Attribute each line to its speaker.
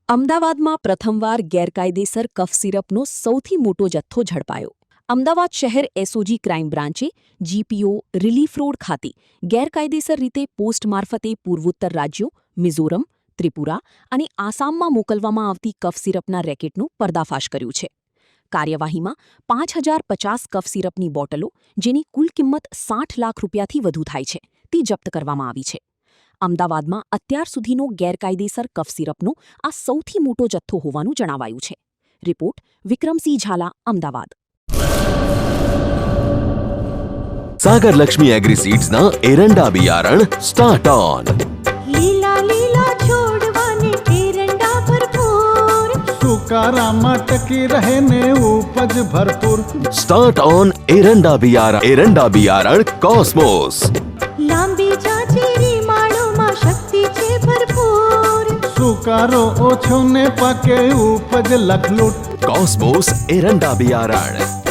Speaker 1: અમદાવાદમાં પ્રથમવાર ગેરકાયદેસર કફ સિરપનો સૌથી મોટો જથ્થો ઝડપાયો. અમદાવાદ શહેર એસઓજી ક્રાઇમ બ્રાન્ચે જીપીઓ રિલીફ રોડ ખાતે ગેરકાયદેસર રીતે પોસ્ટ મારફતે પૂર્વોત્તર રાજ્યો મિઝોરમ, ત્રિપુરા અને આસામમાં મોકલવામાં આવતી કફ સિરપના રેકેટનું પર્દાફાશ કર્યું છે. કાર્યવાહીમાં 5050 કફ સિરપની બોટલો, જેની કુલ કિંમત 60 લાખ રૂપિયાથી વધુ થાય છે, તે જપ્ત કરવામાં આવી છે. અમદાવાદમાં અત્યાર સુધીનો ગેરકાયદેસર કફ સિરપનો આ સૌથી મોટો જથ્થો હોવાનું જણાવાયું છે. રિપોર્ટ વિક્રમસિંહ ઝાલા, અમદાવાદ.
Speaker 2: सागर लक्ष्मी एग्रीसीड्स ना एरंडा बियारण स्टार्ट ऑन.
Speaker 3: લીલા લીલા છોડવાને એરંડા ભરપૂર,
Speaker 4: સુકારામાં ટકી રહે ને ઉપજ ભરપૂર.
Speaker 2: स्टार्ट ऑन एरंडा बियारण कॉस्मोस.
Speaker 3: લાંબી જાચેરી માળોમાં શક્તિ છે ભરપૂર.
Speaker 4: સુકારો ઓછો ને પાકે ઉપજ લખલૂટ.
Speaker 2: कॉस्मोस एरंडा बियारण.